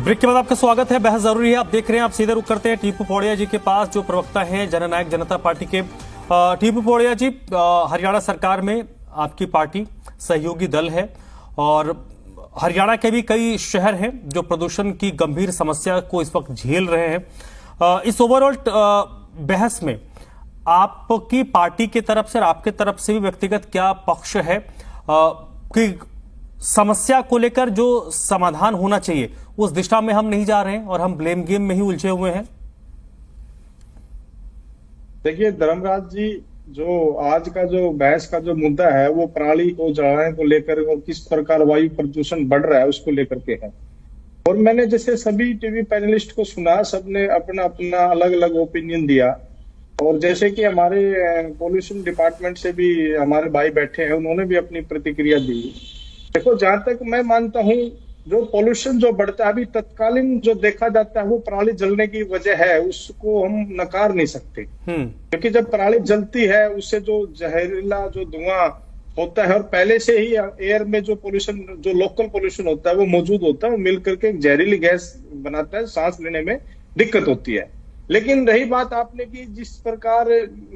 Break के बाद आपका स्वागत है। बहस जरूरी है, आप देख रहे हैं, आप सीधे रुक करते हैं टीपू पौड़िया जी के पास, जो प्रवक्ता हैं जननायक जनता पार्टी के। टीपू पौड़िया जी, हरियाणा सरकार में आपकी पार्टी सहयोगी दल है और हरियाणा के भी कई शहर हैं जो प्रदूषण की गंभीर समस्या को इस वक्त झेल रहे हैं। इस ओवरऑल बहस में आपकी पार्टी की तरफ से और आपके तरफ से भी व्यक्तिगत क्या पक्ष है कि समस्या को लेकर जो समाधान होना चाहिए उस दिशा में हम नहीं जा रहे हैं और हम ब्लेम गेम में ही उलझे हुए हैं? देखिए धर्मराज जी, जो आज का जो बहस का जो मुद्दा है वो पराली को जलाने को लेकर और किस प्रकार वायु प्रदूषण बढ़ रहा है उसको लेकर के है। और मैंने जैसे सभी टीवी पैनलिस्ट को सुना, सबने अपना अपना अलग अलग ओपिनियन दिया। और जैसे कि हमारे पोल्यूशन डिपार्टमेंट से भी हमारे भाई बैठे हैं, उन्होंने भी अपनी प्रतिक्रिया दी। देखो, जहां तक मैं मानता हूं, जो पोल्यूशन जो बढ़ता है अभी तत्कालीन जो देखा जाता है वो पराली जलने की वजह है, उसको हम नकार नहीं सकते। क्योंकि जब पराली जलती है उससे जो जहरीला जो धुआं होता है, और पहले से ही एयर में जो पोल्यूशन, जो लोकल पोल्यूशन होता है वो मौजूद होता है, वो मिल करके एक जहरीली गैस बनाता है, सांस लेने में दिक्कत होती है। लेकिन रही बात आपने की जिस प्रकार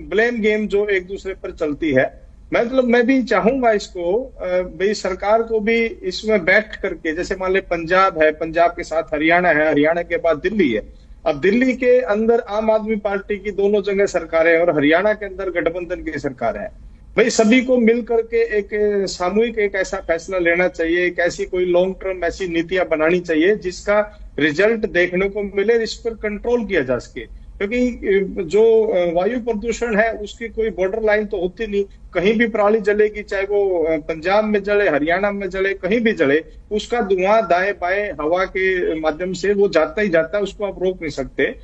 ब्लेम गेम जो एक दूसरे पर चलती है, मतलब मैं भी चाहूंगा इसको, भाई सरकार को भी इसमें बैठ करके, जैसे मान ले पंजाब है, पंजाब के साथ हरियाणा है, हरियाणा के बाद दिल्ली है। अब दिल्ली के अंदर आम आदमी पार्टी की दोनों जगह सरकारें और हरियाणा के अंदर गठबंधन की सरकार है। भाई सभी को मिल करके एक सामूहिक एक ऐसा फैसला लेना चाहिए, एक ऐसी कोई लॉन्ग टर्म ऐसी नीतियां बनानी चाहिए जिसका रिजल्ट देखने को मिले, इस पर कंट्रोल किया जा सके। क्योंकि जो वायु प्रदूषण है उसकी कोई बॉर्डर लाइन तो होती नहीं, कहीं भी पराली जलेगी, चाहे वो पंजाब में जले, हरियाणा में जले, कहीं भी जले, उसका धुआं दाएं बाएं हवा के माध्यम से वो जाता ही जाता है, उसको आप रोक नहीं सकते।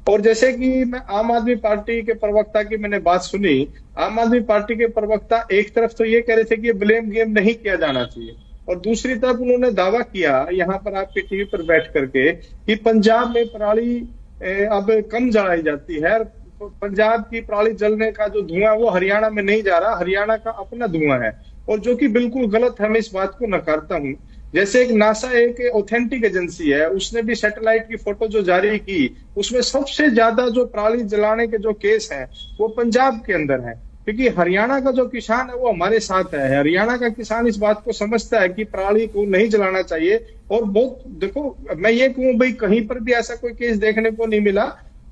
और जैसे कि मैं आम आदमी पार्टी के प्रवक्ता की मैंने बात सुनी, आम आदमी पार्टी के प्रवक्ता एक तरफ तो ये कह रहे थे कि ये ब्लेम गेम नहीं किया जाना चाहिए, और दूसरी तरफ उन्होंने दावा किया यहाँ पर आपके टीवी पर बैठ करके कि पंजाब में पराली अब कम जलाई जाती है। पंजाब की पराली जलने का जो धुआं वो हरियाणा में नहीं जा रहा, हरियाणा का अपना धुआं है, और जो कि बिल्कुल गलत है। मैं इस बात को नकारता हूं। जैसे एक नासा एक ऑथेंटिक एजेंसी है, उसने भी सैटेलाइट की फोटो जो जारी की, उसमें सबसे ज्यादा जो पराली जलाने के जो केस हैं वो पंजाब के अंदर है। क्योंकि हरियाणा का जो किसान है वो हमारे साथ है, हरियाणा का किसान इस बात को समझता है कि पराली को नहीं जलाना चाहिए। और बहुत देखो, मैं ये कहूँ भाई कहीं पर भी ऐसा कोई केस देखने को नहीं मिला,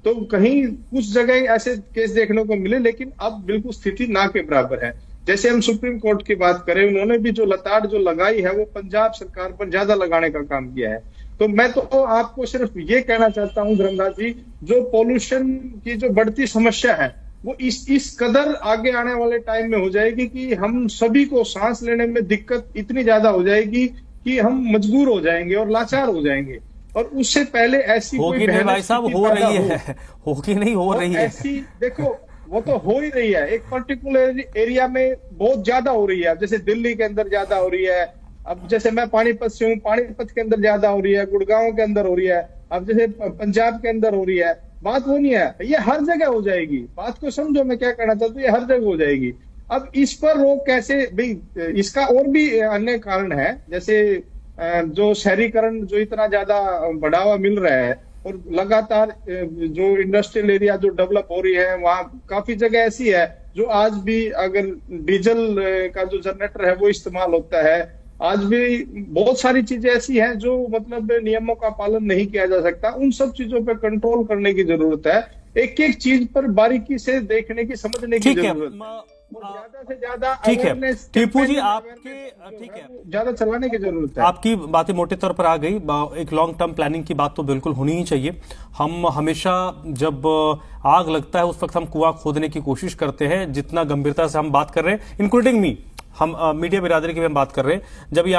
तो कहीं कुछ जगह ऐसे केस देखने को मिले, लेकिन अब बिल्कुल स्थिति ना के बराबर है। जैसे हम सुप्रीम कोर्ट की बात करें, उन्होंने भी जो लताड़ जो लगाई है वो पंजाब सरकार पर ज्यादा लगाने का काम किया है। तो मैं तो आपको सिर्फ ये कहना चाहता हूँ धर्मराज जी, जो पोल्यूशन की जो बढ़ती समस्या है वो इस कदर आगे आने वाले टाइम में हो जाएगी कि हम सभी को सांस लेने में दिक्कत इतनी ज्यादा हो जाएगी कि हम मजबूर हो जाएंगे और लाचार हो जाएंगे। और उससे पहले ऐसी होगी नहीं भाई साहब, हो रही है, होगी नहीं, हो रही है ऐसी। देखो वो तो हो ही रही है, एक पर्टिकुलर एरिया में बहुत ज्यादा हो रही है। अब जैसे दिल्ली के अंदर ज्यादा हो रही है, अब जैसे मैं पानीपत से हूँ, पानीपत के अंदर ज्यादा हो रही है, गुड़गांव के अंदर हो रही है, अब जैसे पंजाब के अंदर हो रही है। बात वो नहीं है, ये हर जगह हो जाएगी। बात को समझो मैं क्या कहना चाहता हूँ, ये हर जगह हो जाएगी। अब इस पर रोक कैसे भाई, इसका और भी अन्य कारण है। जैसे जो शहरीकरण जो इतना ज्यादा बढ़ावा मिल रहा है, और लगातार जो इंडस्ट्रियल एरिया जो डेवलप हो रही है, वहां काफी जगह ऐसी है जो आज भी अगर डीजल का जो जनरेटर है वो इस्तेमाल होता है। आज भी बहुत सारी चीजें ऐसी हैं जो मतलब नियमों का पालन नहीं किया जा सकता। उन सब चीजों पर कंट्रोल करने की जरूरत है, एक एक चीज पर बारीकी से देखने की, समझने की जरूरत है। ज्यादा से ज्यादा ठीक है टीपू जी, आपके ठीक है, ज्यादा चलाने की जरूरत है। आपकी बातें मोटे तौर पर आ गई। एक लॉन्ग टर्म प्लानिंग की बात तो बिल्कुल होनी ही चाहिए। हम हमेशा जब आग लगता है उस वक्त हम कुआं खोदने की कोशिश करते हैं, जितना गंभीरता से हम बात कर रहे हैं, इंक्लूडिंग मी, हम मीडिया बिरादरी की भी हम बात कर रहे हैं। जब ये